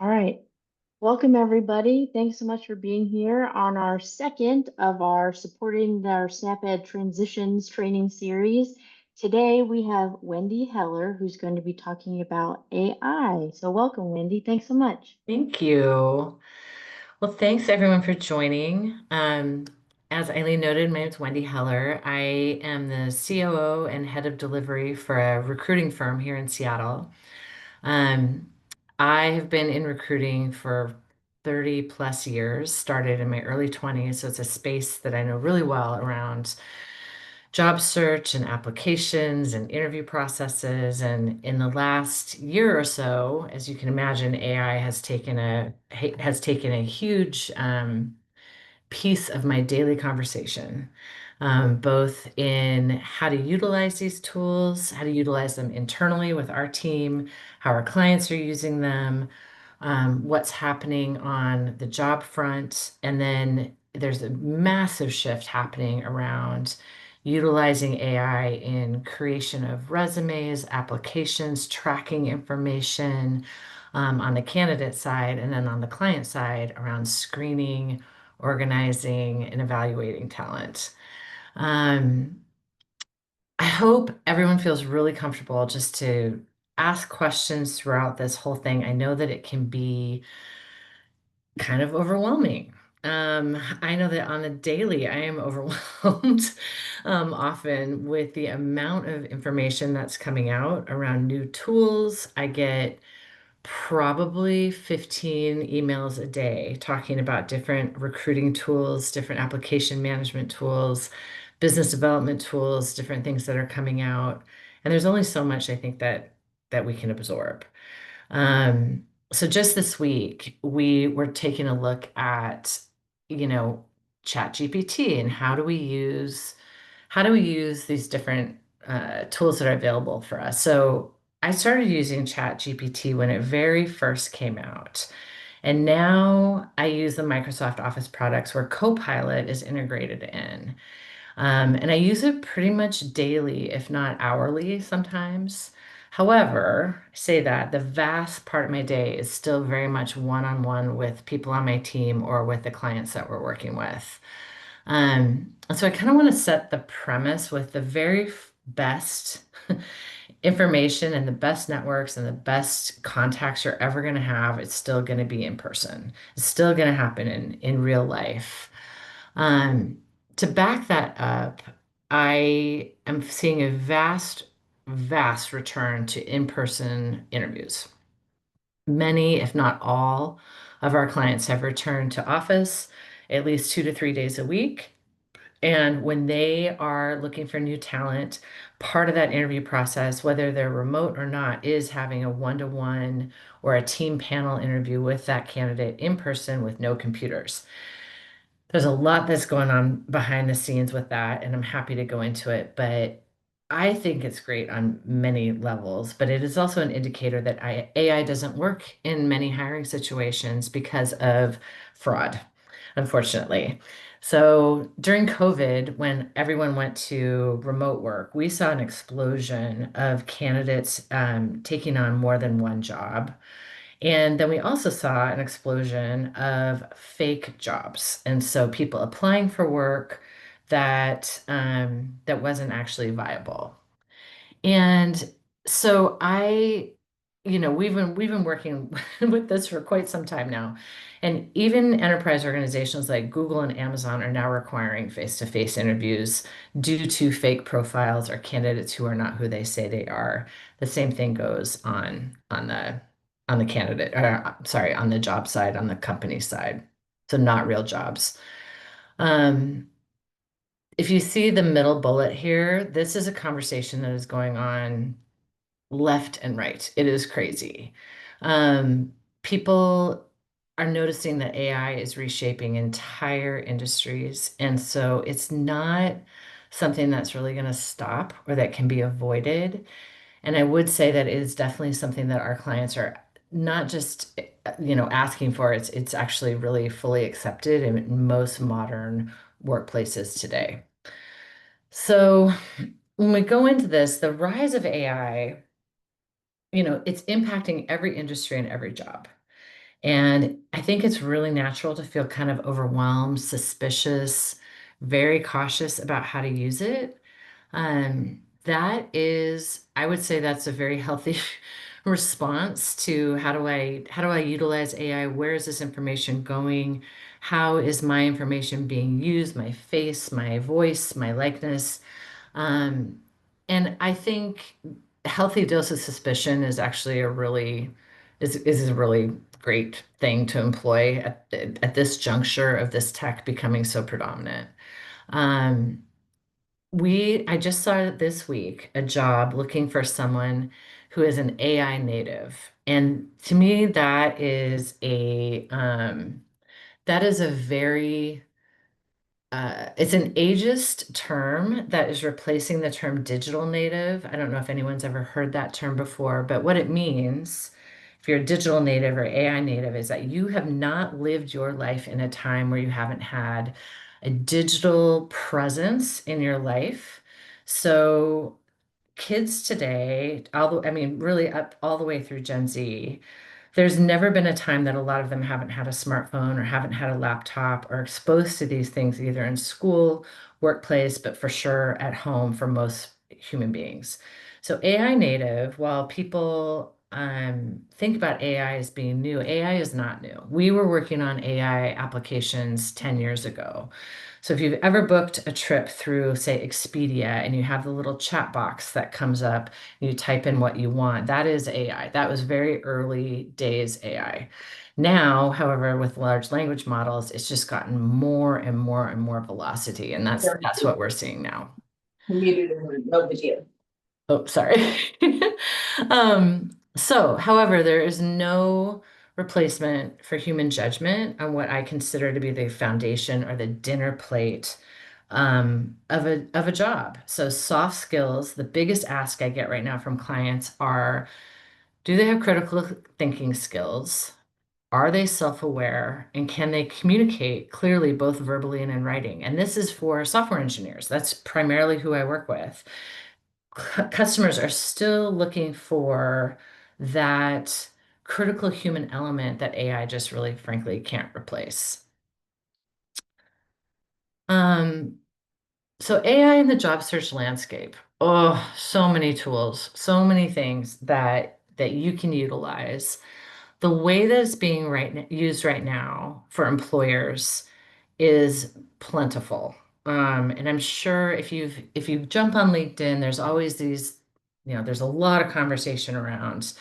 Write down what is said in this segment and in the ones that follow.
All right. Welcome, everybody. Thanks so much for being here on our second of our Supporting our SnapEd Transitions training series. Today, we have Wendy Heller, who's going to be talking about AI. So welcome, Wendy. Thanks so much. Thank you. Well, thanks everyone for joining. As Eileen noted, my name is Wendy Heller. I am the COO and head of delivery for a recruiting firm here in Seattle. Um, I have been in recruiting for 30 plus years, started in my early 20s, so it's a space that I know really well around job search and applications and interview processes. And in the last year or so, as you can imagine, AI has taken a huge piece of my daily conversation, both in how to utilize these tools, how to utilize them internally with our team, how our clients are using them, what's happening on the job front. And then there's a massive shift happening around utilizing AI in creation of resumes, applications, tracking information, on the candidate side, and then on the client side around screening, organizing, and evaluating talent. Um, I hope everyone feels really comfortable just to ask questions throughout this whole thing. I know that it can be kind of overwhelming. I know that on the daily, I am overwhelmed often with the amount of information that's coming out around new tools. I get probably 15 emails a day talking about different recruiting tools, different application management tools, business development tools, different things that are coming out. And there's only so much I think that we can absorb. So just this week, we were taking a look at, you know, Chat GPT and how do we use these different tools that are available for us. So I started using Chat GPT when it very first came out. And now I use the Microsoft Office products where Copilot is integrated in. And I use it pretty much daily, if not hourly sometimes. However, I say that the vast part of my day is still very much one-on-one with people on my team or with the clients that we're working with. So I kind of want to set the premise with the very best information and the best networks and the best contacts you're ever going to have. It's still going to be in person. It's still going to happen in real life. Um, to back that up, I am seeing a vast return to in-person interviews. Many, if not all, of our clients have returned to office at least 2 to 3 days a week. And when they are looking for new talent, part of that interview process, whether they're remote or not, is having a one-to-one or a team panel interview with that candidate in person with no computers. There's a lot that's going on behind the scenes with that, and I'm happy to go into it. But I think it's great on many levels, but it is also an indicator that AI doesn't work in many hiring situations because of fraud, unfortunately. So during COVID, when everyone went to remote work, we saw an explosion of candidates taking on more than one job. And then we also saw an explosion of fake jobs. And so people applying for work that wasn't actually viable. And so we've been working with this for quite some time now. And even enterprise organizations like Google and Amazon are now requiring face-to-face interviews due to fake profiles or candidates who are not who they say they are. The same thing goes on the candidate, or sorry, on the job side, on the company side. So not real jobs. Um, if you see the middle bullet here, this is a conversation that is going on left and right. It is crazy. People are noticing that AI is reshaping entire industries. And so it's not something that's really going to stop or that can be avoided. And I would say that it is definitely something that our clients are not just, asking for. It's actually really fully accepted in most modern workplaces today. So when we go into this, the rise of AI, it's impacting every industry and every job. And I think it's really natural to feel kind of overwhelmed, suspicious, very cautious about how to use it. That is, I would say that's a very healthy response to how do I utilize AI? Where is this information going? How is my information being used? My face, my voice, my likeness. Um, and I think a healthy dose of suspicion is actually is a really great thing to employ at this juncture of this tech becoming so predominant. Um, I just saw this week a job looking for someone who is an AI native. And to me, that is a very it's an ageist term that is replacing the term digital native. I don't know if anyone's ever heard that term before, but what it means, if you're a digital native or AI native, is that you have not lived your life in a time where you haven't had a digital presence in your life. So kids today, I mean, really up all the way through Gen Z, there's never been a time that a lot of them haven't had a smartphone or haven't had a laptop or exposed to these things either in school, workplace, but for sure at home for most human beings. So AI native, while people think about AI as being new, AI is not new. We were working on AI applications 10 years ago. So if you've ever booked a trip through, say, Expedia, and you have the little chat box that comes up, you type in what you want, that is AI. That was very early days AI. Now, however, with large language models, it's just gotten more and more and more velocity, and that's what we're seeing now. Muted and no video. Oh, sorry. However, there is no replacement for human judgment on what I consider to be the foundation or the dinner plate of a job. So soft skills, the biggest ask I get right now from clients are, do they have critical thinking skills? Are they self-aware? And can they communicate clearly, both verbally and in writing? And this is for software engineers. That's primarily who I work with. Customers are still looking for that critical human element that AI just really, frankly, can't replace. Um, so AI in the job search landscape. Oh, so many tools, so many things that you can utilize. The way that it's being used right now for employers is plentiful. And I'm sure if you jump on LinkedIn, there's always there's a lot of conversation around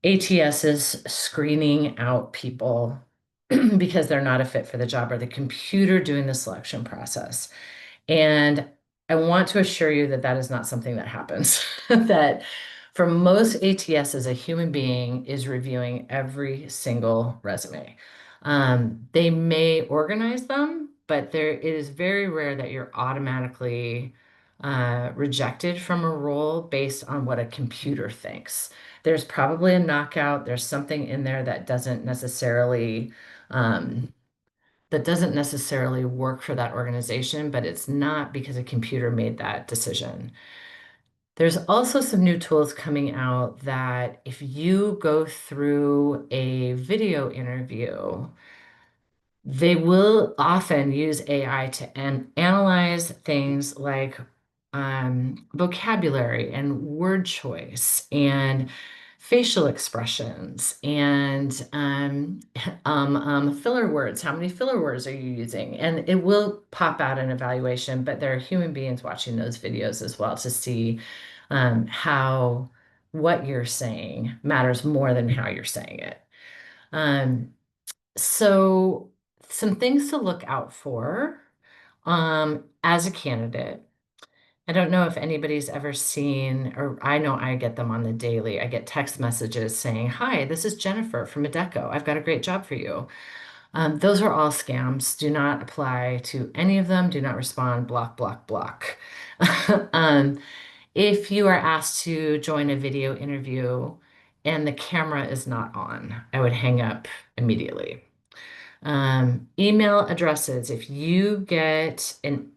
ATSs screening out people because they're not a fit for the job or the computer doing the selection process. And I want to assure you that that is not something that happens. That for most ATSs, a human being is reviewing every single resume. They may organize them, but it is very rare that you're automatically rejected from a role based on what a computer thinks. There's probably a knockout. There's something in there um, that doesn't necessarily work for that organization, but it's not because a computer made that decision. There's also some new tools coming out that if you go through a video interview, they will often use AI to analyze things like vocabulary and word choice and facial expressions and filler words. How many filler words are you using? And it will pop out an evaluation, but there are human beings watching those videos as well to see how what you're saying matters more than how you're saying it. Um, so some things to look out for as a candidate. I don't know if anybody's ever seen, or I know I get them on the daily. I get text messages saying, "Hi, this is Jennifer from Adecco. I've got a great job for you." Those are all scams. Do not apply to any of them. Do not respond. Block, block, block. Um, if you are asked to join a video interview and the camera is not on, I would hang up immediately. Email addresses. If you get an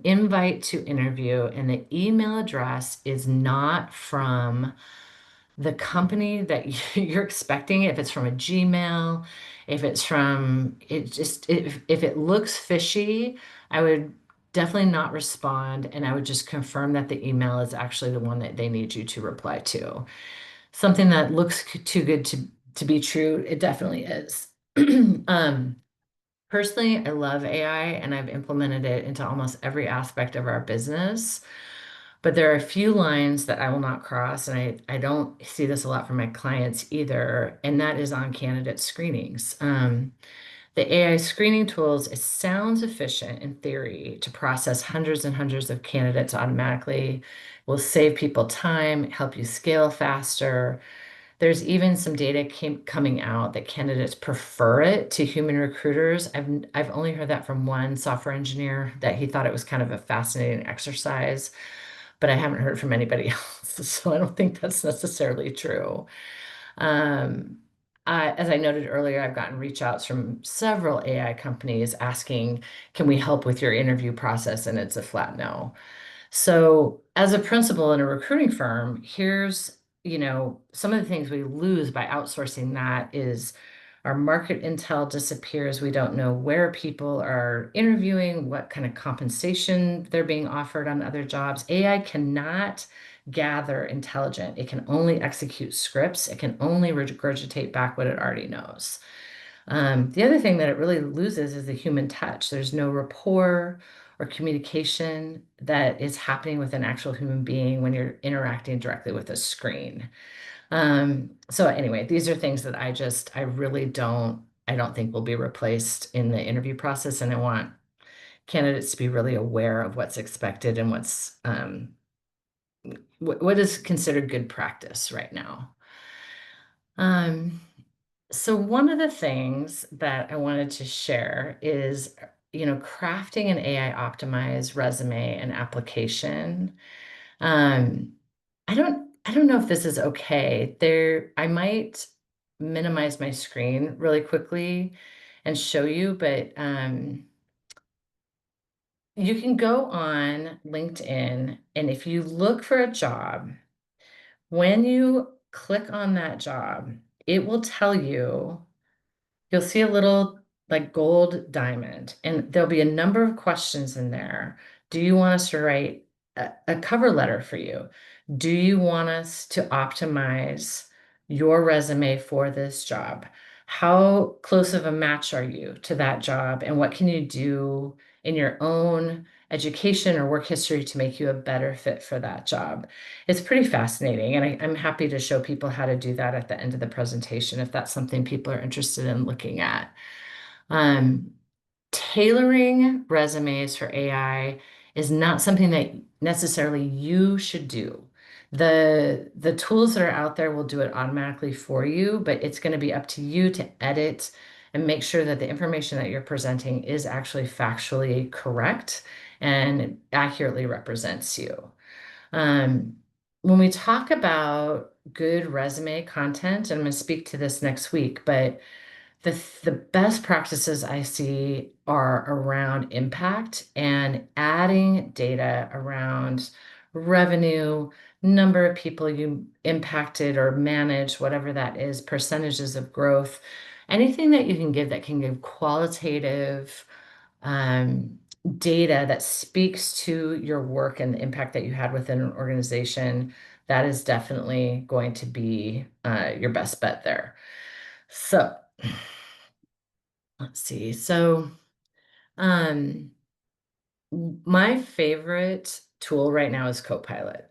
invite to interview and the email address is not from the company that you're expecting, if it's from a Gmail, if it's from it just if it looks fishy, I would definitely not respond, and I would just confirm that the email is actually the one that they need you to reply to. Something that looks too good to be true, it definitely is. Um, Personally, I love AI and I've implemented it into almost every aspect of our business. But there are a few lines that I will not cross, and I don't see this a lot from my clients either, and that is on candidate screenings. The AI screening tools, it sounds efficient in theory to process hundreds and hundreds of candidates automatically, will save people time, help you scale faster. There's even some data coming out that candidates prefer it to human recruiters. I've only heard that from one software engineer that he thought it was kind of a fascinating exercise, but I haven't heard from anybody else, so I don't think that's necessarily true. Um, as I noted earlier, I've gotten reach outs from several AI companies asking, can we help with your interview process? And it's a flat no. So, as a principal in a recruiting firm, here's, some of the things we lose by outsourcing that is our market intel disappears. We don't know where people are interviewing, what kind of compensation they're being offered on other jobs. AI cannot gather intelligent. It can only execute scripts. It can only regurgitate back what it already knows. The other thing that it really loses is the human touch. There's no rapport or communication that is happening with an actual human being when you're interacting directly with a screen. So anyway, these are things that I really I don't think will be replaced in the interview process. And I want candidates to be really aware of what's expected and what is considered good practice right now. Um, So one of the things that I wanted to share is, crafting an AI optimized resume and application. Um, I don't know if this is okay. I might minimize my screen really quickly and show you, but you can go on LinkedIn, and if you look for a job, when you click on that job, it will tell you. You'll see a little like gold diamond, and there'll be a number of questions in there. Do you want us to write a cover letter for you? Do you want us to optimize your resume for this job? How close of a match are you to that job? And what can you do in your own education or work history to make you a better fit for that job? It's pretty fascinating, and I'm happy to show people how to do that at the end of the presentation if that's something people are interested in looking at. Um, Tailoring resumes for AI is not something that necessarily you should do. The tools that are out there will do it automatically for you, but it's going to be up to you to edit and make sure that the information that you're presenting is actually factually correct and accurately represents you. Um, when we talk about good resume content, and I'm going to speak to this next week, but the best practices I see are around impact and adding data around revenue, number of people you impacted or managed, whatever that is, percentages of growth, anything that you can give that can give qualitative um, data that speaks to your work and the impact that you had within an organization, that is definitely going to be your best bet there. So let's see. So um, my favorite tool right now is Copilot.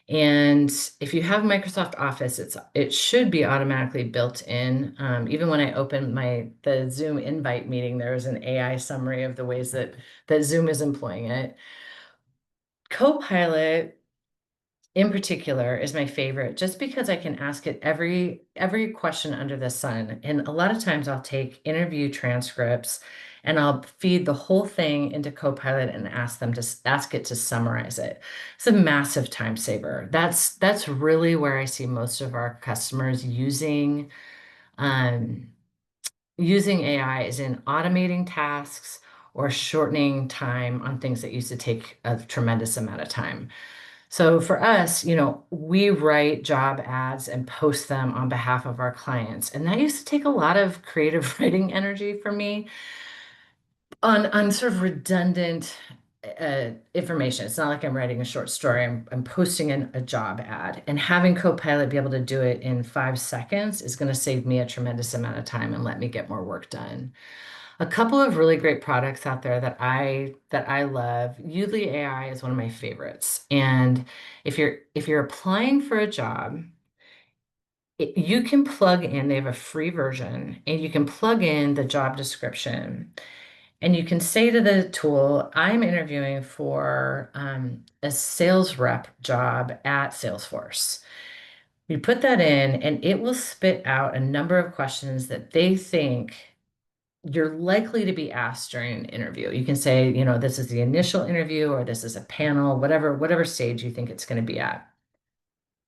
And if you have Microsoft Office, it should be automatically built in. Even when I opened the Zoom invite meeting, there was an AI summary of the ways that Zoom is employing it. Copilot in particular is my favorite just because I can ask it every question under the sun. And a lot of times I'll take interview transcripts and I'll feed the whole thing into Copilot and ask it to summarize it. It's a massive time saver. That's really where I see most of our customers um, using AI is in automating tasks or shortening time on things that used to take a tremendous amount of time. So for us, we write job ads and post them on behalf of our clients. And that used to take a lot of creative writing energy for me on sort of redundant information. It's not like I'm writing a short story. I'm posting a job ad, and having Copilot be able to do it in 5 seconds is going to save me a tremendous amount of time and let me get more work done. A couple of really great products out there that I love. Udly AI is one of my favorites. And if you're applying for a job, you can plug in, they have a free version, and you can plug in the job description. And you can say to the tool, I'm interviewing for a sales rep job at Salesforce. You put that in, and it will spit out a number of questions that they think you're likely to be asked during an interview. You can say, this is the initial interview, or this is a panel, whatever stage you think it's going to be at.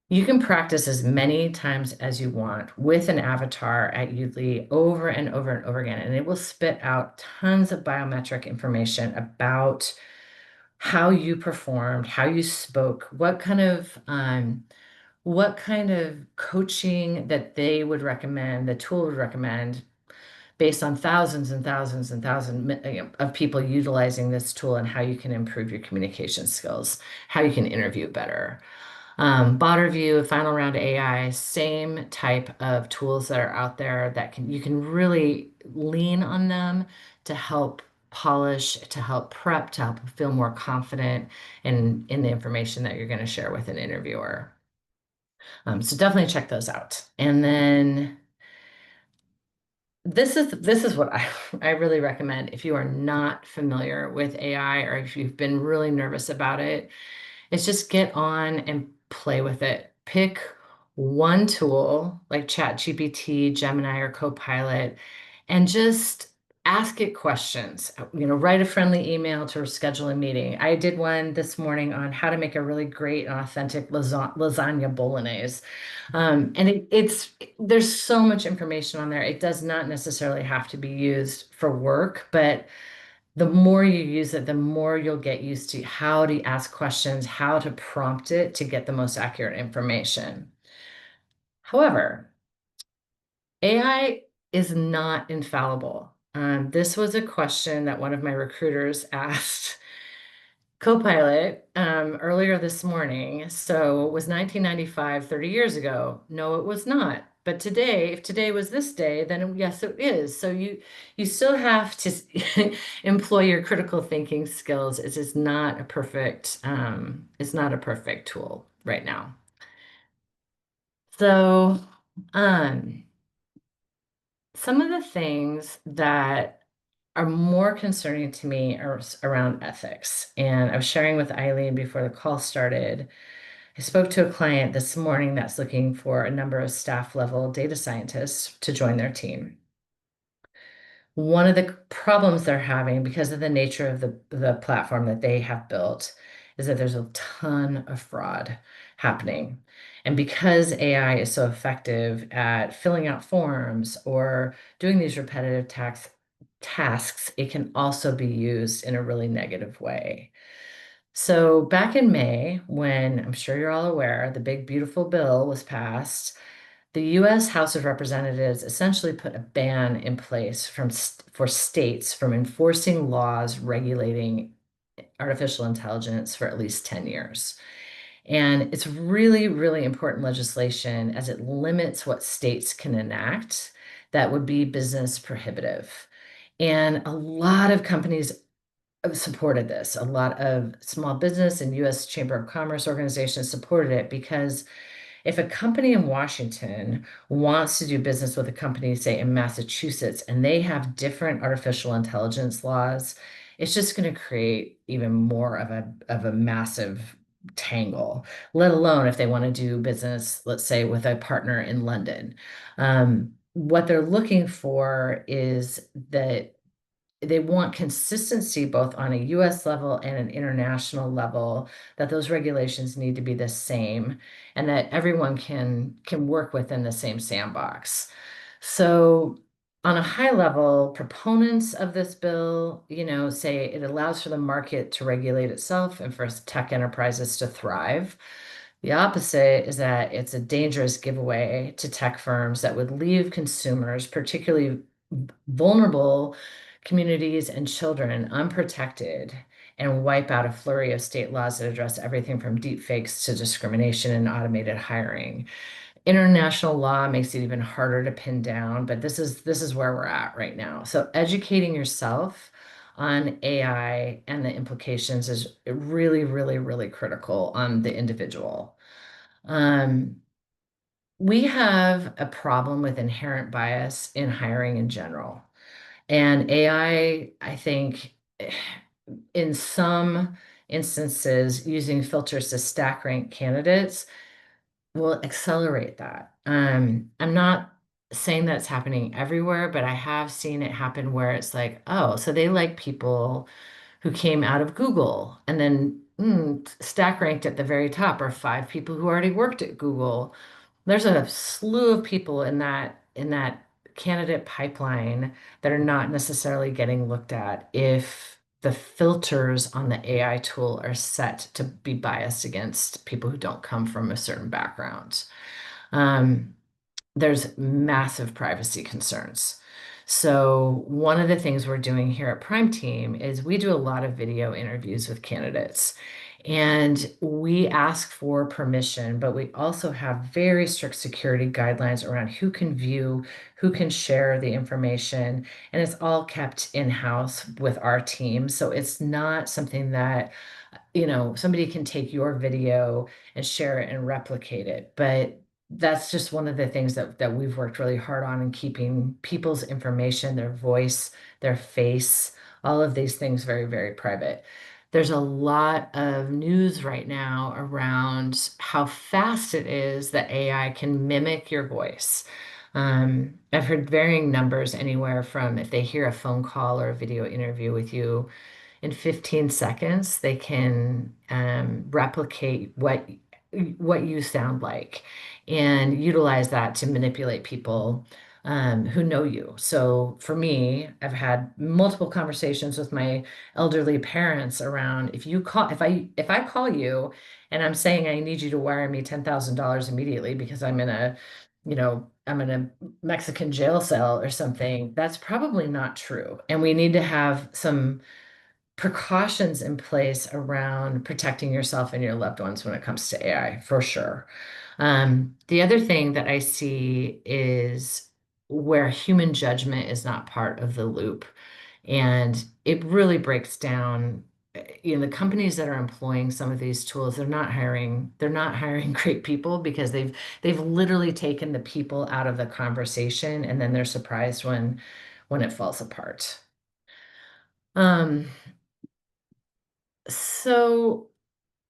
You can practice as many times as you want with an avatar at Udly over and over and over again, and it will spit out tons of biometric information about how you performed, how you spoke, what kind of coaching that they would recommend, the tool would recommend, based on thousands and thousands and thousands of people utilizing this tool, and how you can improve your communication skills, how you can interview better. Bot review, final round AI, same type of tools that are out there that you can really lean on them to help polish, to help prep, to help feel more confident in the information that you're going to share with an interviewer. So definitely check those out. And then this is what I really recommend if you are not familiar with AI, or if you've been really nervous about it. It's just get on and play with it. Pick one tool like ChatGPT, Gemini, or Copilot, and just ask it questions. Write a friendly email to schedule a meeting. I did one this morning on how to make a really great and authentic lasagna bolognese. And there's so much information on there. It does not necessarily have to be used for work, but the more you use it, the more you'll get used to how to ask questions, how to prompt it to get the most accurate information. However, AI is not infallible. This was a question that one of my recruiters asked Copilot earlier this morning. So was 1995 30 years ago? No, it was not. But today, if today was this day, then yes, it is. So you still have to employ your critical thinking skills. It's not a perfect tool right now. So some of the things that are more concerning to me are around ethics. And I was sharing with Eileen before the call started. I spoke to a client this morning that's looking for a number of staff level data scientists to join their team. One of the problems they're having, because of the nature of the platform that they have built, is that there's a ton of fraud happening. And because AI is so effective at filling out forms or doing these repetitive tasks, it can also be used in a really negative way. So back in May, when I'm sure you're all aware, the big beautiful bill was passed, the US House of Representatives essentially put a ban in place for states from enforcing laws regulating artificial intelligence for at least 10 years. And it's really, really important legislation, as it limits what states can enact that would be business prohibitive. And a lot of companies have supported this. A lot of small business and US Chamber of Commerce organizations supported it, because if a company in Washington wants to do business with a company, say in Massachusetts, and they have different artificial intelligence laws, it's just going to create even more of a massive tangle, let alone if they want to do business, let's say, with a partner in London. What they're looking for is that they want consistency both on a US level and an international level, that those regulations need to be the same, and that everyone can work within the same sandbox. So on a high level, proponents of this bill, say it allows for the market to regulate itself and for tech enterprises to thrive. The opposite is that it's a dangerous giveaway to tech firms that would leave consumers, particularly vulnerable communities and children, unprotected and wipe out a flurry of state laws that address everything from deep fakes to discrimination and automated hiring. International law makes it even harder to pin down, but this is where we're at right now. So educating yourself on AI and the implications is really, really, really critical on the individual. Um, we have a problem with inherent bias in hiring in general. And I think, in some instances, using filters to stack rank candidates will accelerate that. I'm not saying that's happening everywhere, but I have seen it happen where it's like, oh, so they like people who came out of Google, and then stack ranked at the very top are 5 people who already worked at Google. There's a slew of people in that candidate pipeline that are not necessarily getting looked at if the filters on the AI tool are set to be biased against people who don't come from a certain background. Um, there's massive privacy concerns. So one of the things we're doing here at Prime Team is we do a lot of video interviews with candidates. And we ask for permission, but we also have very strict security guidelines around who can view, who can share the information, and it's all kept in-house with our team. So it's not something that somebody can take your video and share it and replicate it. But that's just one of the things that we've worked really hard on in keeping people's information, their voice, their face, all of these things very, very private. There's a lot of news right now around how fast it is that AI can mimic your voice. I've heard varying numbers anywhere from if they hear a phone call or a video interview with you, in 15 seconds, they can replicate what you sound like and utilize that to manipulate people who know you. So for me, I've had multiple conversations with my elderly parents around if I call you and I'm saying I need you to wire me $10,000 immediately because I'm in a Mexican jail cell or something, that's probably not true. And we need to have some precautions in place around protecting yourself and your loved ones when it comes to AI, for sure. The other thing that I see is where human judgment is not part of the loop. And it really breaks down, the companies that are employing some of these tools, they're not hiring great people because they've literally taken the people out of the conversation and then they're surprised when it falls apart. Um, So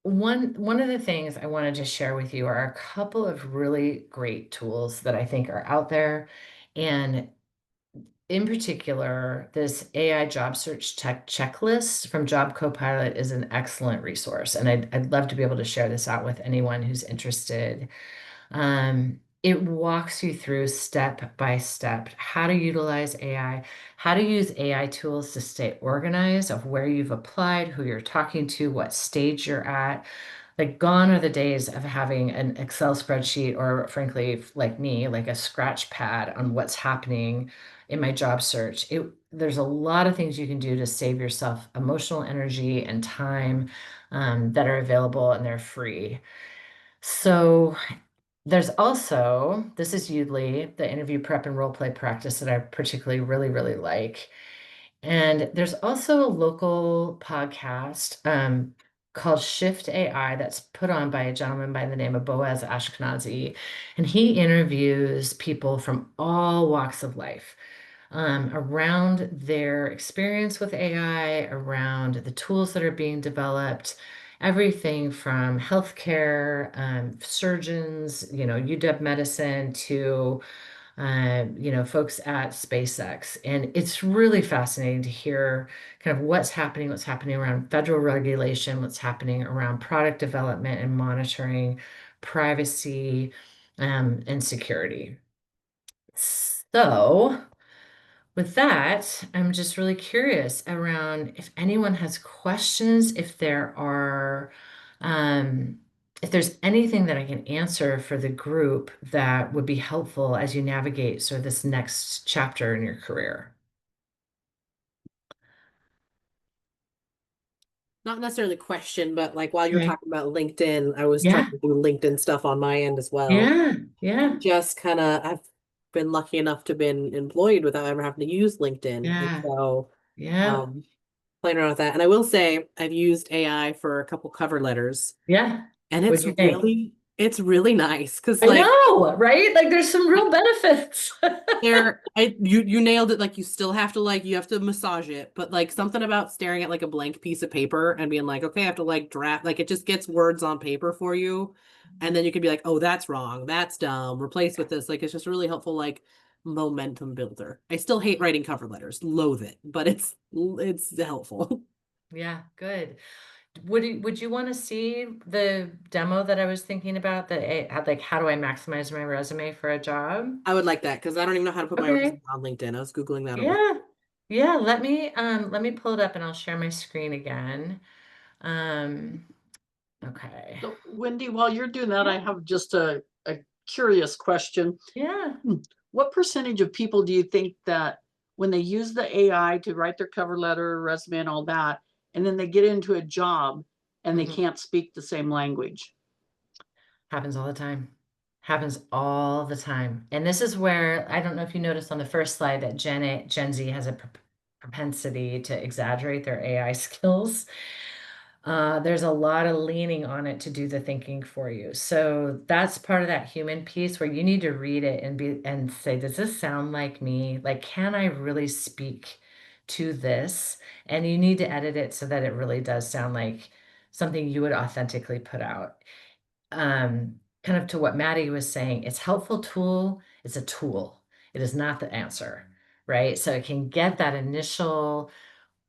one of the things I wanted to share with you are a couple of really great tools that I think are out there. And in particular, this AI job search tech checklist from Job Copilot is an excellent resource. And I'd love to be able to share this out with anyone who's interested. It walks you through step by step how to utilize AI, how to use AI tools to stay organized of where you've applied, who you're talking to, what stage you're at. Like, gone are the days of having an Excel spreadsheet or, frankly, like me, like a scratch pad on what's happening in my job search. There's a lot of things you can do to save yourself emotional energy and time that are available and they're free. So there's also, this is Udly, the interview prep and role play practice that I particularly really, really like. And there's also a local podcast called Shift AI that's put on by a gentleman by the name of Boaz Ashkenazi. And he interviews people from all walks of life around their experience with AI, around the tools that are being developed, everything from healthcare, surgeons, UW medicine to folks at SpaceX. And it's really fascinating to hear kind of what's happening around federal regulation, what's happening around product development and monitoring, privacy, and security. So with that, I'm just really curious around if anyone has questions, um, if there's anything that I can answer for the group that would be helpful as you navigate sort of this next chapter in your career. Not necessarily a question, but like while you were Okay. talking about LinkedIn, I was trying Yeah, to do LinkedIn stuff on my end as well. yeah, yeah, Just kind of, I've been lucky enough to been employed without ever having to use LinkedIn. And yeah, so, yeah, um, playing around with that. And I will say I've used AI for a couple cover letters, yeah. and What'd you think? it's really nice because I like know, right? Like there's some real benefits. you nailed it. Like you still have to like you have to massage it, but like something about staring at like a blank piece of paper and being like, okay, I have to like draft, like it just gets words on paper for you. And then you could be like, oh, that's wrong, that's dumb, replace with this. Like it's just a really helpful like momentum builder. I still hate writing cover letters, loathe it, but it's helpful. Yeah, good. Would you want to see the demo that I was thinking about that had like how do I maximize my resume for a job? I would like that because I don't even know how to put my Okay. resume on LinkedIn. I was Googling that over. Yeah. Yeah, let me pull it up and I'll share my screen again. Um okay. So Wendy, while you're doing that, Yeah. I have just a curious question. Yeah. What percentage of people do you think that when they use the AI to write their cover letter, resume, and all that, and then they get into a job and they Mhm. can't speak the same language? Happens all the time. Happens all the time. And this is where I don't know if you noticed on the first slide that Gen Z has a propensity to exaggerate their AI skills. There's a lot of leaning on it to do the thinking for you. So that's part of that human piece where you need to read it and say, does this sound like me? Like, can I really speak to this? And you need to edit it so that it really does sound like something you would authentically put out. Kind of to what Maddie was saying, it's helpful tool, it's a tool. It is not the answer, right? So it can get that initial,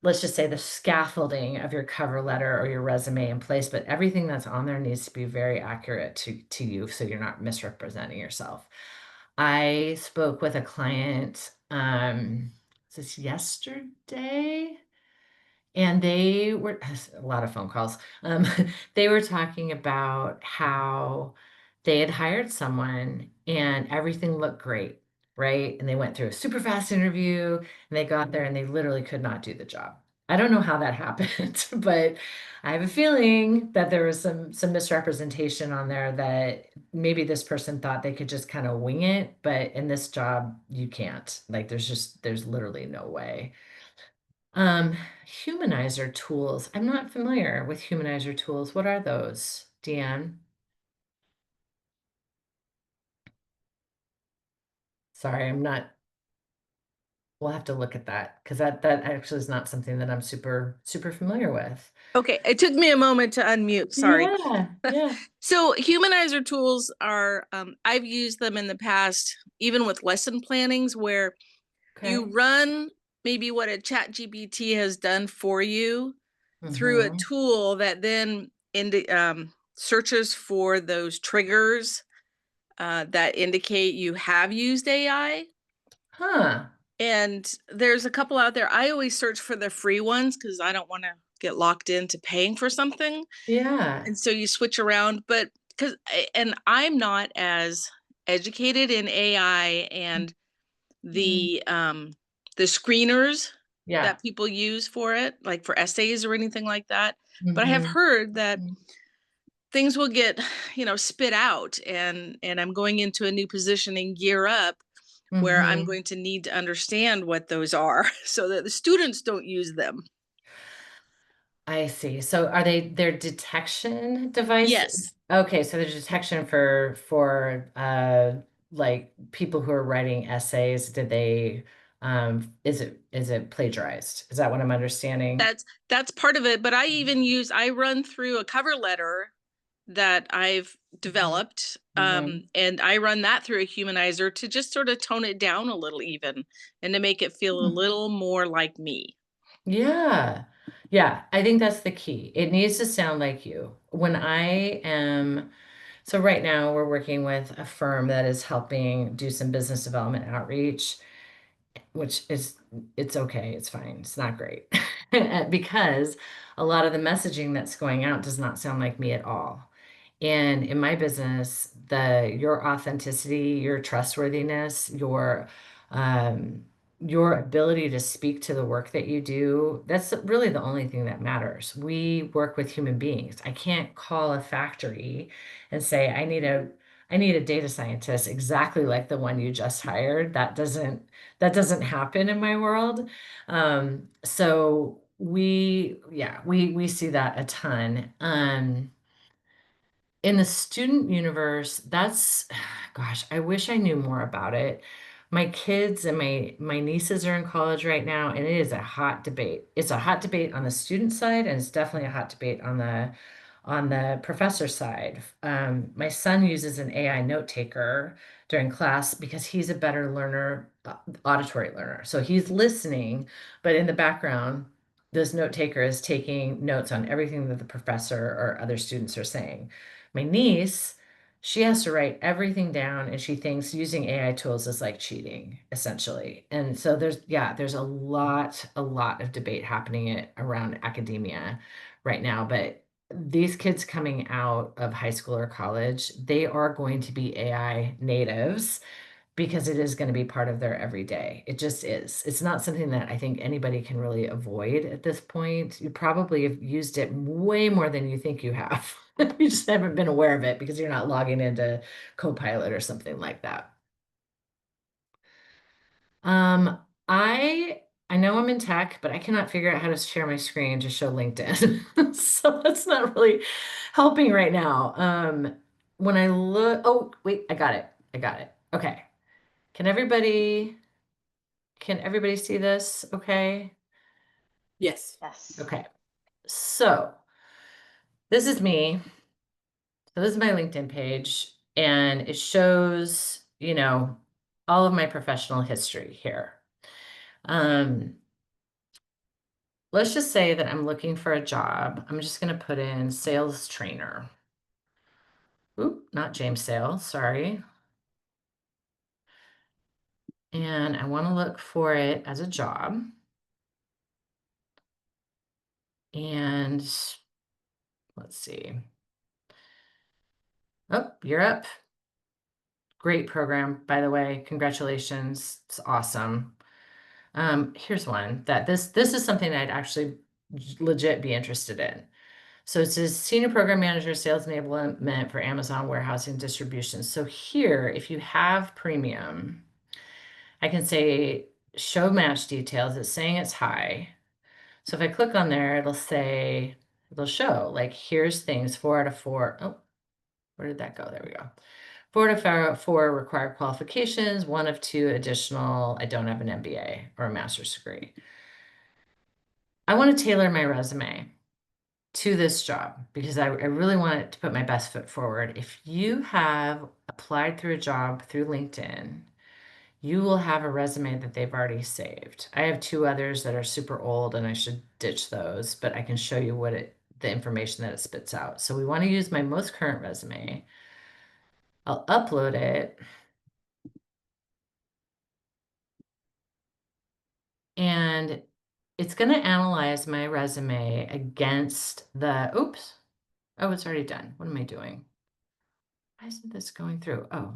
let's just say the scaffolding of your cover letter or your resume in place, but everything that's on there needs to be very accurate to you so you're not misrepresenting yourself. I spoke with a client, this yesterday, and they were a lot of phone calls. They were talking about how they had hired someone and everything looked great, right? And they went through a super fast interview and they got there and they literally could not do the job. I don't know how that happened, but I have a feeling that there was some misrepresentation on there that maybe this person thought they could just kind of wing it, but in this job you can't. Like there's literally no way. Um, Humanizer tools. I'm not familiar with humanizer tools. What are those, Deanne? Sorry, I'm not. We'll have to look at that because that actually is not something that I'm super familiar with. Okay, it took me a moment to unmute. Sorry. Yeah, yeah. So humanizer tools are, I've used them in the past, even with lesson plannings where Okay. you run maybe what a chat GPT has done for you through a Mm-hmm. tool that then searches for those triggers that indicate you have used AI. Huh. And there's a couple out there. I always search for the free ones because I don't want to get locked into paying for something. Yeah. And so you switch around, but because and I'm not as educated in AI and Mm. the screeners Yeah. that people use for it, like for essays or anything like that. But I have Mm-hmm. heard that things will get, spit out, and I'm going into a new position in Gear Up where I'm Mm-hmm. going to need to understand what those are so that the students don't use them. I see. So are they their detection device? Yes. Okay, so there's detection for like people who are writing essays. Did they is it plagiarized? Is that what I'm understanding? That's part of it, but I run through a cover letter that I've developed, Mm-hmm. and I run that through a humanizer to just sort of tone it down a little even and to make it feel a little more like me. Yeah. Yeah, I think that's the key. It needs to sound like you. So right now we're working with a firm that is helping do some business development outreach. which is, it's okay, it's fine, it's not great. Because a lot of the messaging that's going out does not sound like me at all. And in my business, your authenticity, your trustworthiness, um, your ability to speak to the work that you do, that's really the only thing that matters. We work with human beings. I can't call a factory and say, I need a data scientist exactly like the one you just hired. That doesn't happen in my world. So we see that a ton. In the student universe, that's, gosh, I wish I knew more about it. My kids and my nieces are in college right now, and it is a hot debate. It's a hot debate on the student side, and it's definitely a hot debate on the professor side. My son uses an AI note taker during class because he's a better learner, auditory learner. So he's listening, but in the background, this note taker is taking notes on everything that the professor or other students are saying. My niece, she has to write everything down, and she thinks using AI tools is like cheating, essentially. And so there's a lot of debate happening around academia right now. But these kids coming out of high school or college, they are going to be AI natives because it is going to be part of their everyday. It just is. It's not something that I think anybody can really avoid at this point. You probably have used it way more than you think you have. You just haven't been aware of it because you're not logging into Copilot or something like that. Um, I I know I'm in tech, but I cannot figure out how to share my screen to show LinkedIn. So that's not really helping right now. When I look, oh, wait, I got it. I got it. Okay. Can everybody can everybody see this? Okay. Yes. Yes. Okay. So this is me. So this is my LinkedIn page, and it shows, all of my professional history here. Um, let's just say that I'm looking for a job. I'm just going to put in sales trainer. Oop, not James Sales, sorry. And I want to look for it as a job. And let's see. Oh, you're up. Great program, by the way. Congratulations. It's awesome. Here's one that this is something I'd actually legit be interested in. So it says Senior Program Manager, Sales Enablement for Amazon Warehousing Distribution. So here, if you have premium, I can say show match details. It's saying it's high. So if I click on there, it'll show like here's things 4 out of 4. Oh, where did that go? There we go. 4 out of 4 required qualifications, 1 of 2 additional. I don't have an MBA or a master's degree. I want to tailor my resume to this job because I really want it to put my best foot forward. If you have applied through a job through LinkedIn, you will have a resume that they've already saved. I have 2 others that are super old and I should ditch those, but I can show you the information that it spits out. So we want to use my most current resume. I'll upload it. And it's going to analyze my resume against oops. Oh, it's already done. What am I doing? Why isn't this going through? Oh.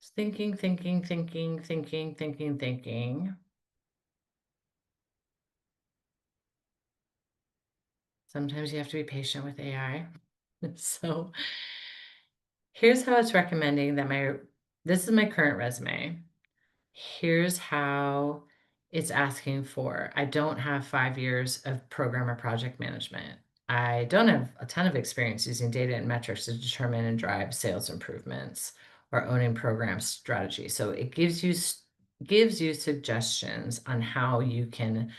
It's thinking, thinking, thinking, thinking, thinking, thinking. Sometimes you have to be patient with AI. So here's how it's recommending that this is my current resume. Here's how it's asking for. I don't have 5 years of program or project management. I don't have a ton of experience using data and metrics to determine and drive sales improvements or owning program strategy. So it gives you suggestions on how you can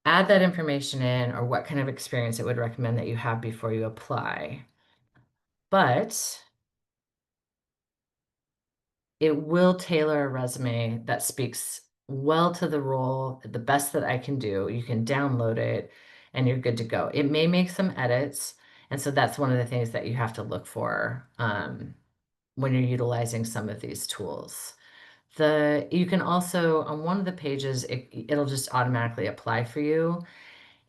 add that information in or what kind of experience it would recommend that you have before you apply. But it will tailor a resume that speaks well to the role, the best that I can do. You can download it and you're good to go. It may make some edits. And so that's one of the things that you have to look for when you're utilizing some of these tools. You can also, on one of the pages, it'll just automatically apply for you.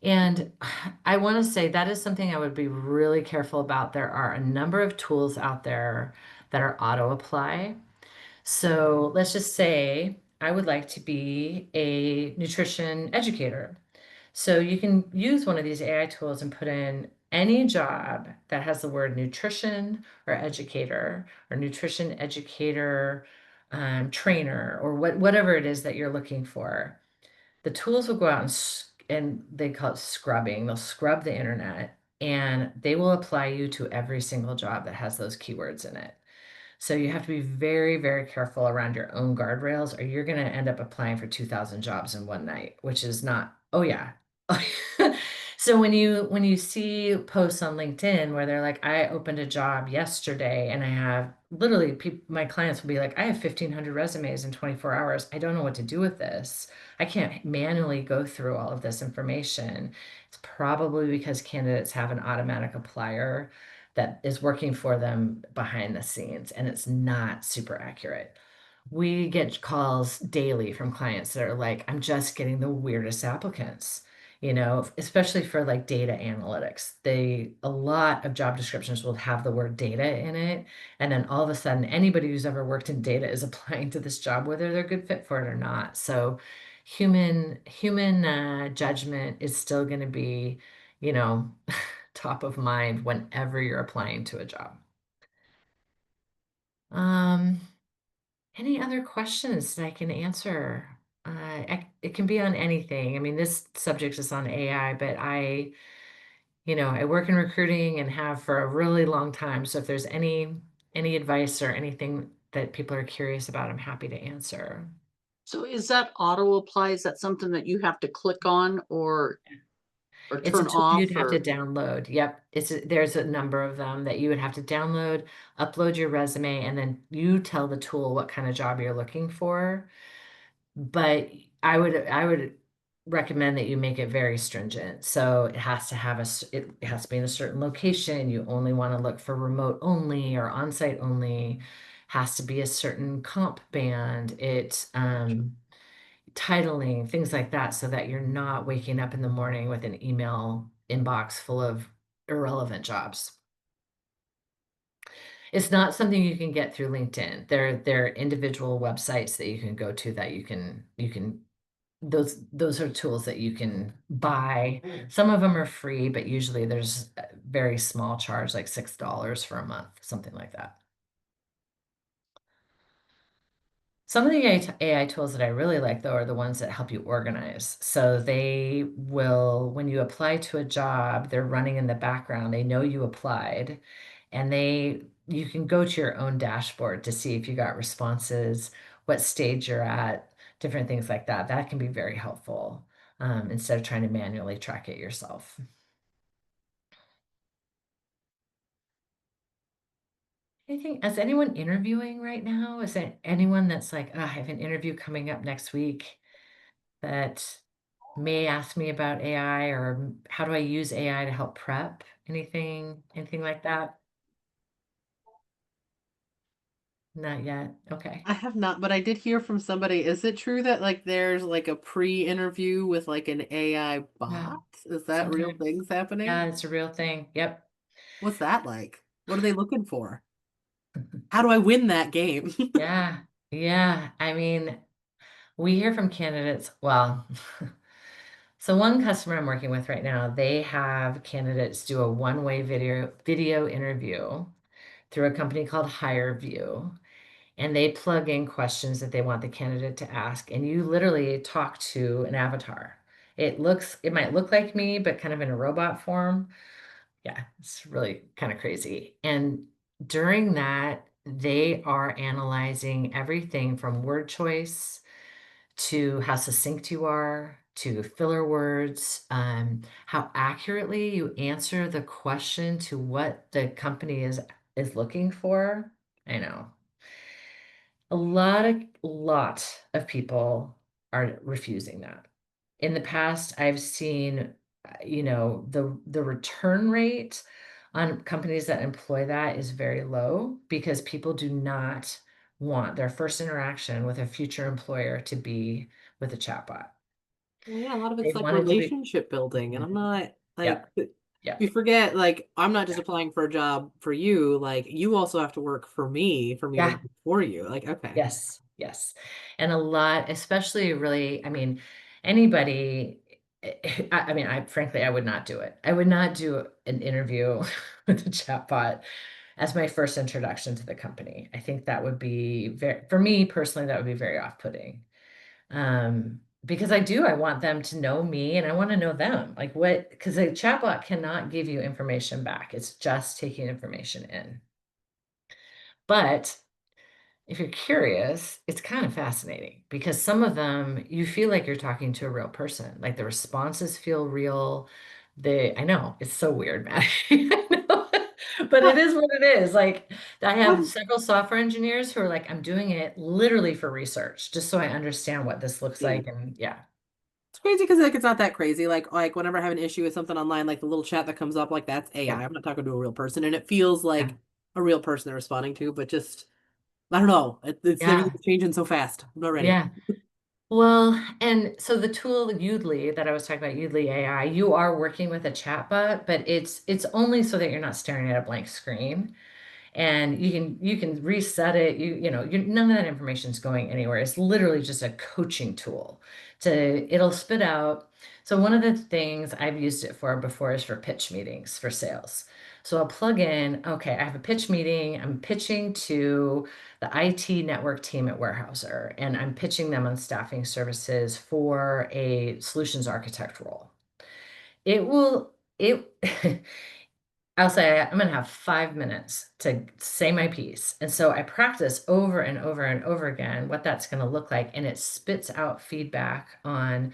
And I want to say that is something I would be really careful about. There are a number of tools out there that are auto apply. So let's just say I would like to be a nutrition educator. So you can use one of these AI tools and put in any job that has the word nutrition or educator or nutrition educator, trainer, or whatever it is that you're looking for. The tools will go out and they call it scrubbing. They'll scrub the internet and they will apply you to every single job that has those keywords in it. So you have to be very, very careful around your own guardrails, or you're going to end up applying for 2,000 jobs in one night, which is not, oh yeah. So when you see posts on LinkedIn where they're like, I opened a job yesterday and I have literally my clients will be like, I have 1,500 resumes in 24 hours. I don't know what to do with this. I can't manually go through all of this information. It's probably because candidates have an automatic applier that is working for them behind the scenes, and it's not super accurate. We get calls daily from clients that are like, I'm just getting the weirdest applicants, especially for like data analytics. A lot of job descriptions will have the word data in it. And then all of a sudden, anybody who's ever worked in data is applying to this job, whether they're a good fit for it or not. So human judgment is still going to be, you know, top of mind whenever you're applying to a job. Um, any other questions that I can answer? It can be on anything. I mean, this subject is on AI, but I work in recruiting and have for a really long time. So if there's any advice or anything that people are curious about, I'm happy to answer. So is that auto apply? Is that something that you have to click on or It's a turn tool off you'd have to or? download. Yep. There's a number of them that you would have to download, upload your resume, and then you tell the tool what kind of job you're looking for. But I would recommend that you make it very stringent. So it has to it has to be in a certain location. You only want to look for remote only or on-site only. Has to be a certain comp band. Titling, things like that, so that you're not waking up in the morning with an email inbox full of irrelevant jobs. It's not something you can get through LinkedIn. There are individual websites that you can go to that you can those are tools that you can buy. Some of them are free, but usually there's a very small charge, like $6 for a month, something like that. Some of the AI tools that I really like, though, are the ones that help you organize. So they will, when you apply to a job, they're running in the background. They know you applied, and you can go to your own dashboard to see if you got responses, what stage you're at, different things like that. That can be very helpful, instead of trying to manually track it yourself. Is anyone interviewing right now? Is there anyone that's like, "Oh, I have an interview coming up next week that may ask me about AI, or how do I use AI to help prep?" Anything like that? Not yet. Okay. I have not, but I did hear from somebody. Is it true that like there's like a pre-interview with like an AI Yeah. bot? Is that real Sometimes. things happening? Yeah, it's a real thing. Yep. What's that like? What are they looking for? How do I win that game? Yeah. Yeah. I mean, we hear from candidates. Well, so one customer I'm working with right now, they have candidates do a one-way video interview through a company called HireVue. And they plug in questions that they want the candidate to ask, and you literally talk to an avatar. It might look like me, but kind of in a robot form. Yeah, it's really kind of crazy. And during that, they are analyzing everything from word choice to how succinct you are, to filler words, how accurately you answer the question to what the company is looking for. I know. A lot of people are refusing that. In the past, I've seen, the return rate on companies that employ that is very low because people do not want their first interaction with a future employer to be with a chatbot. Well, yeah, a lot of They it's like want it to be, relationship building, and I'm not like yep, yep, we forget like I'm not just yeah, applying for a job for you, like you also have to work for me to yeah. work for you. Like, okay. Yes, yes. And a lot, especially really, I mean, anybody, I mean, frankly, I would not do it. I would not do an interview with a chatbot as my first introduction to the company. I think that would be very, for me personally, that would be very off-putting. Because I want them to know me and I want to know them. Like what, because a chatbot cannot give you information back. It's just taking information in. But if you're curious, it's kind of fascinating because some of them you feel like you're talking to a real person. Like the responses feel real. I know it's so weird, Maddie. I know. But it Well, is what it is. Like I have well, several software engineers who are like, I'm doing it literally for research, just so I understand what this looks yeah. like. And yeah, It's crazy because like it's not that crazy. Like whenever I have an issue with something online, like the little chat that comes up, like that's AI. yeah, I'm not talking to a real person, and it feels yeah, like a real person they're responding to, but just I don't know. It's yeah, everything's changing so fast. I'm not ready. yeah. Well, and so the tool Udly that I was talking about, Udly AI, you are working with a chatbot, but it's only so that you're not staring at a blank screen. And you can reset it. None of that information is going anywhere. It's literally just a coaching tool. It'll spit out. So one of the things I've used it for before is for pitch meetings for sales. So I'll plug in, okay, I have a pitch meeting. I'm pitching to the IT network team at Weyerhaeuser, and I'm pitching them on staffing services for a solutions architect role. It will, it I'll say I'm going to have 5 minutes to say my piece. And so I practice over and over and over again what that's going to look like. And it spits out feedback on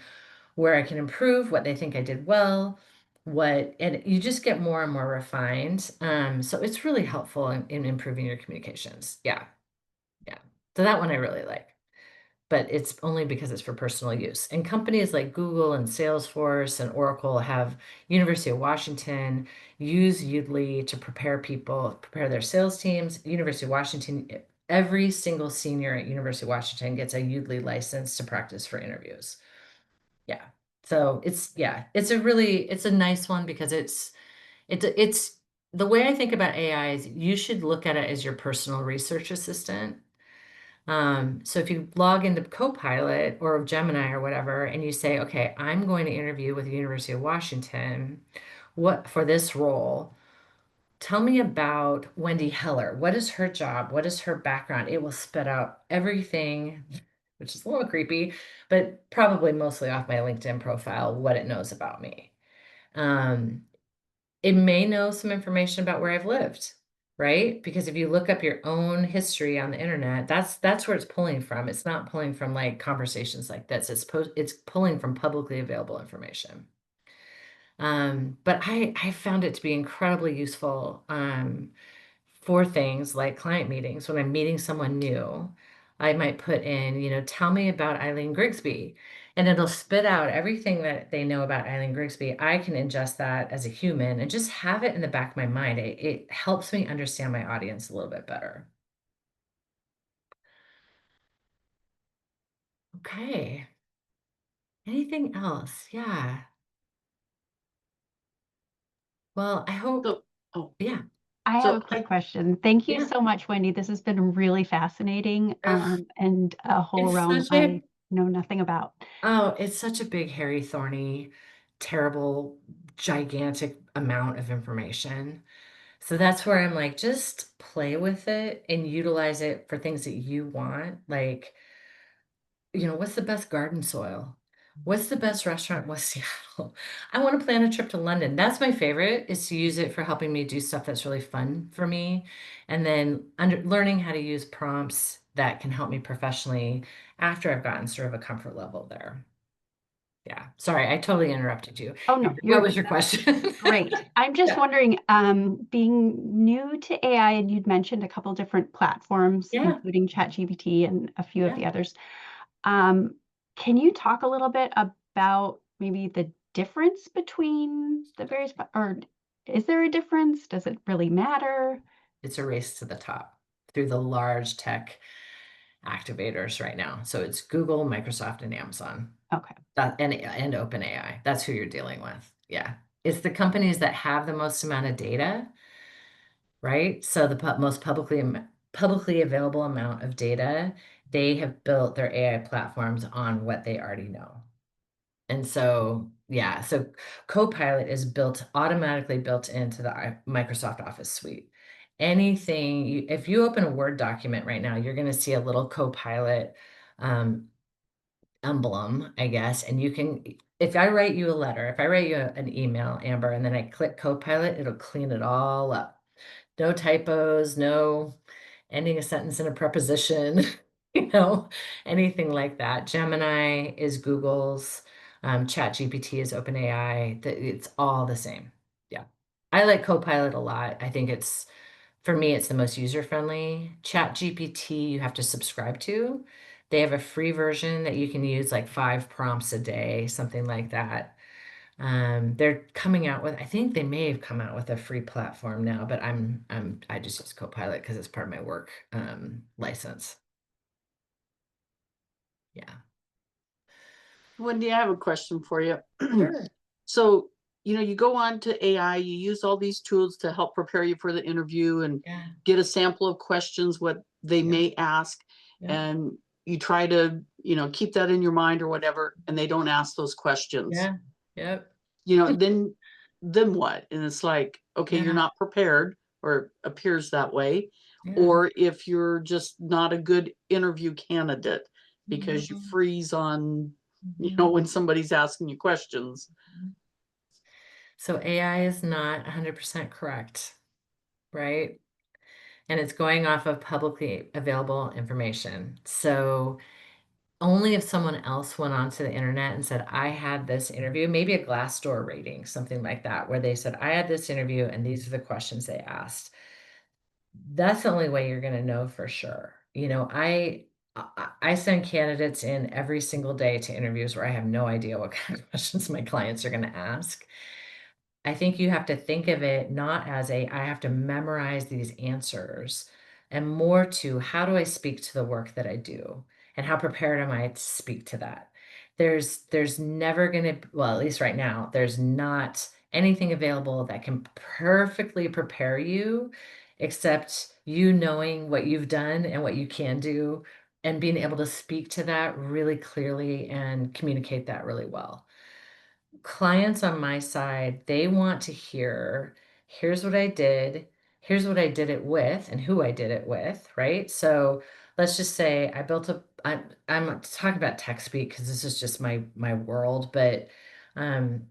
where I can improve, what they think I did well, and you just get more and more refined. So it's really helpful in improving your communications. Yeah. Yeah. So that one I really like, but it's only because it's for personal use. And companies like Google and Salesforce and Oracle have University of Washington use Udly to prepare their sales teams. University of Washington, every single senior at University of Washington gets a Udly license to practice for interviews. Yeah. So it's a nice one because it's the way I think about AI is you should look at it as your personal research assistant. So if you log into Copilot or Gemini or whatever, and you say, okay, I'm going to interview with the University of Washington, what for this role? Tell me about Wendy Heller. What is her job? What is her background? It will spit out everything, which is a little creepy, but probably mostly off my LinkedIn profile, what it knows about me. Um, it may know some information about where I've lived, right? Because if you look up your own history on the internet, that's where it's pulling from. It's not pulling from like conversations like this. It's pulling from publicly available information. But I found it to be incredibly useful for things like client meetings. When I'm meeting someone new, I might put in, tell me about Eileen Grigsby, and it'll spit out everything that they know about Eileen Grigsby. I can ingest that as a human and just have it in the back of my mind. It helps me understand my audience a little bit better. Okay. Anything else? Yeah. Well, I hope, So, oh, yeah, I have a so quick question. Thank you yeah. so much, Wendy. This has been really fascinating, Ugh, and a whole it's realm such I a know nothing about. Oh, it's such a big, hairy, thorny, terrible, gigantic amount of information. So that's where I'm like, just play with it and utilize it for things that you want. Like, what's the best garden soil? What's the best restaurant in West Seattle? I want to plan a trip to London. That's my favorite, is to use it for helping me do stuff that's really fun for me. And then learning how to use prompts that can help me professionally after I've gotten sort of a comfort level there. Yeah. Sorry, I totally interrupted you. Oh no, What was your question? great. I'm just Yeah. wondering, being new to AI, and you'd mentioned a couple different platforms, Yeah. including ChatGPT and a few of Yeah. the others. Um, can you talk a little bit about maybe the difference between the various, or is there a difference? Does it really matter? It's a race to the top through the large tech activators right now. So it's Google, Microsoft, and Amazon. Okay. And OpenAI. That's who you're dealing with. Yeah. It's the companies that have the most amount of data, right? So the most publicly available amount of data, they have built their AI platforms on what they already know. And so, yeah, so Copilot is automatically built into the Microsoft Office suite. If you open a Word document right now, you're going to see a little Copilot emblem, I guess. And if I write you a letter, if I write you an email, Amber, and then I click Copilot, it'll clean it all up. No typos, no ending a sentence in a preposition, anything like that. Gemini is Google's, ChatGPT is OpenAI. It's all the same. Yeah. I like Copilot a lot. I think for me, it's the most user-friendly. ChatGPT, you have to subscribe to. They have a free version that you can use like 5 prompts a day, something like that. They're coming out with, I think they may have come out with a free platform now, but I just use Copilot because it's part of my work license. Yeah. Wendy, I have a question for you. Sure. So, you go on to AI, you use all these tools to help prepare you for the interview and Yeah. get a sample of questions, what they Yeah. may ask. Yeah. And you try to, keep that in your mind or whatever, and they don't ask those questions. Yeah. Yep. Then what? And it's like, okay, you're Yeah. not prepared, or appears that way. Yeah. Or if you're just not a good interview candidate because you Mhm. freeze on, Mhm. when somebody's asking you questions. So AI is not 100% correct, right? And it's going off of publicly available information. So only if someone else went onto the internet and said, I had this interview, maybe a Glassdoor rating, something like that, where they said, I had this interview and these are the questions they asked. That's the only way you're going to know for sure. I send candidates in every single day to interviews where I have no idea what kind of questions my clients are going to ask. I think you have to think of it not as I have to memorize these answers, and more to how do I speak to the work that I do and how prepared am I to speak to that? There's never going to, well, at least right now, there's not anything available that can perfectly prepare you except you knowing what you've done and what you can do and being able to speak to that really clearly and communicate that really well. Clients on my side, they want to hear, here's what I did, here's what I did it with, and who I did it with, right? So let's just say I'm talking about tech speak because this is just my world, but um,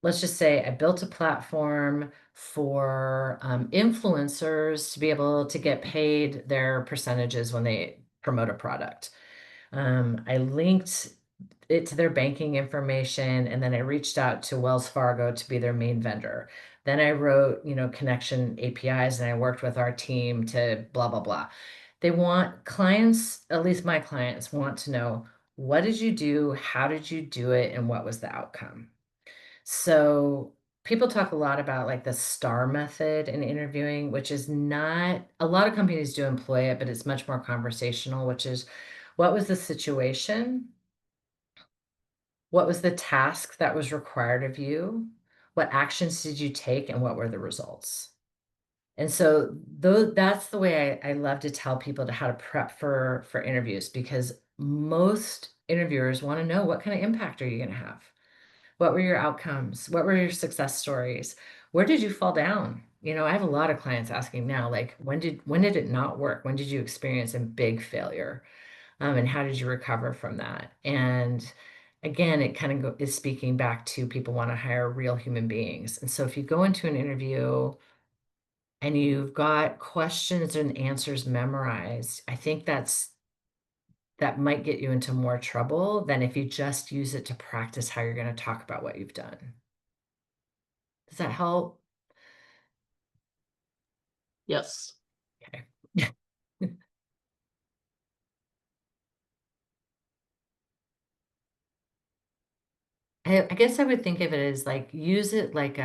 let's just say I built a platform for influencers to be able to get paid their percentages when they promote a product. I linked it to their banking information, and then I reached out to Wells Fargo to be their main vendor. Then I wrote, connection APIs, and I worked with our team to blah, blah, blah. Clients, at least my clients, want to know, what did you do? How did you do it? And what was the outcome? So people talk a lot about like the STAR method in interviewing, which is not, a lot of companies do employ it, but it's much more conversational, which is, what was the situation? What was the task that was required of you? What actions did you take and what were the results? And so that's the way I love to tell people how to prep for interviews, because most interviewers want to know, what kind of impact are you going to have? What were your outcomes? What were your success stories? Where did you fall down? I have a lot of clients asking now, like, when did it not work? When did you experience a big failure? And how did you recover from that? And again, it kind of is speaking back to people want to hire real human beings. And so if you go into an interview and you've got questions and answers memorized, I think that might get you into more trouble than if you just use it to practice how you're going to talk about what you've done. Does that help? Yes. Okay. I guess I would think of it as like, use it like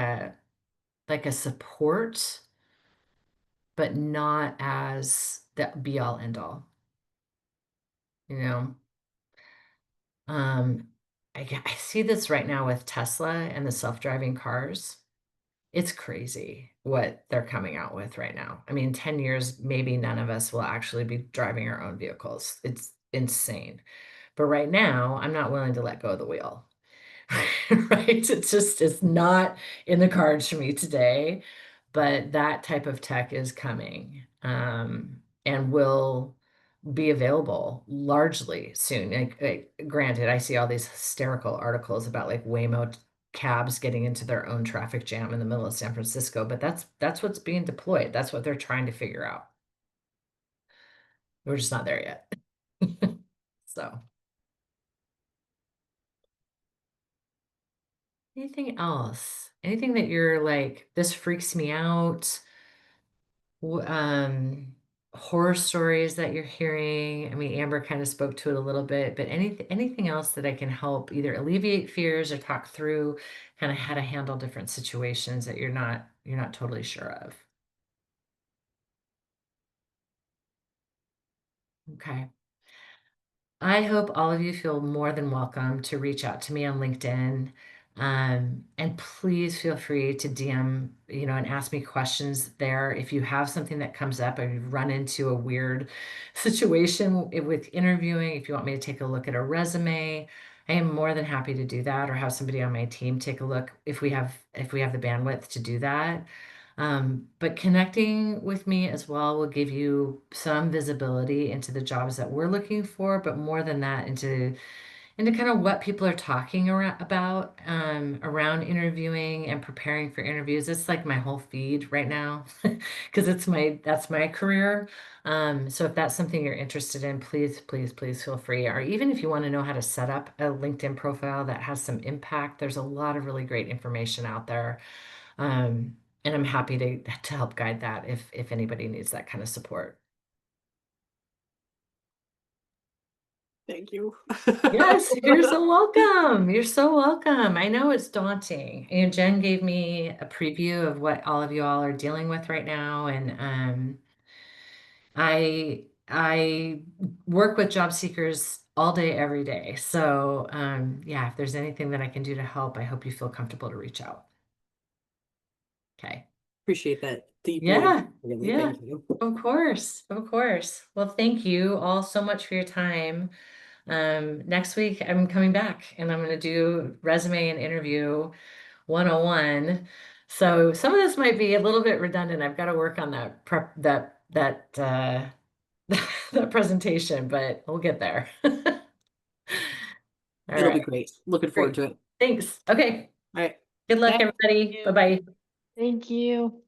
like a support, but not as the be all end all. You know, I see this right now with Tesla and the self-driving cars. It's crazy what they're coming out with right now. I mean, 10 years, maybe none of us will actually be driving our own vehicles. It's insane. But right now, I'm not willing to let go of the wheel. Right? It's not in the cards for me today, but that type of tech is coming, and will be available largely soon. Granted, I see all these hysterical articles about like Waymo cabs getting into their own traffic jam in the middle of San Francisco, but that's what's being deployed. That's what they're trying to figure out. We're just not there yet. So, anything else? Anything that you're like, this freaks me out? Horror stories that you're hearing? I mean, Amber kind of spoke to it a little bit, but anything else that I can help either alleviate fears or talk through kind of how to handle different situations that you're not totally sure of. Okay. I hope all of you feel more than welcome to reach out to me on LinkedIn. And please feel free to DM, and ask me questions there. If you have something that comes up or you've run into a weird situation with interviewing, if you want me to take a look at a resume, I am more than happy to do that, or have somebody on my team take a look if we have the bandwidth to do that. But connecting with me as well will give you some visibility into the jobs that we're looking for, but more than that, into kind of what people are talking about around interviewing and preparing for interviews. It's like my whole feed right now because that's my career. So if that's something you're interested in, please, please, please feel free. Or even if you want to know how to set up a LinkedIn profile that has some impact, there's a lot of really great information out there. And I'm happy to help guide that if anybody needs that kind of support. Thank you. Yes, you're so welcome. You're so welcome. I know it's daunting. And Jen gave me a preview of what all of you all are dealing with right now. And I work with job seekers all day, every day. So yeah, if there's anything that I can do to help, I hope you feel comfortable to reach out. Okay. Appreciate that deeply. Yeah, Really, yeah. thank you. Of course, of course. Well, thank you all so much for your time. Next week I'm coming back and I'm going to do resume and interview 101. So some of this might be a little bit redundant. I've got to work on that that presentation, but we'll get there. All It'll be right. great. Looking forward to it. Thanks. Okay. All right. Good luck, Thank everybody. you. Bye-bye. Thank you.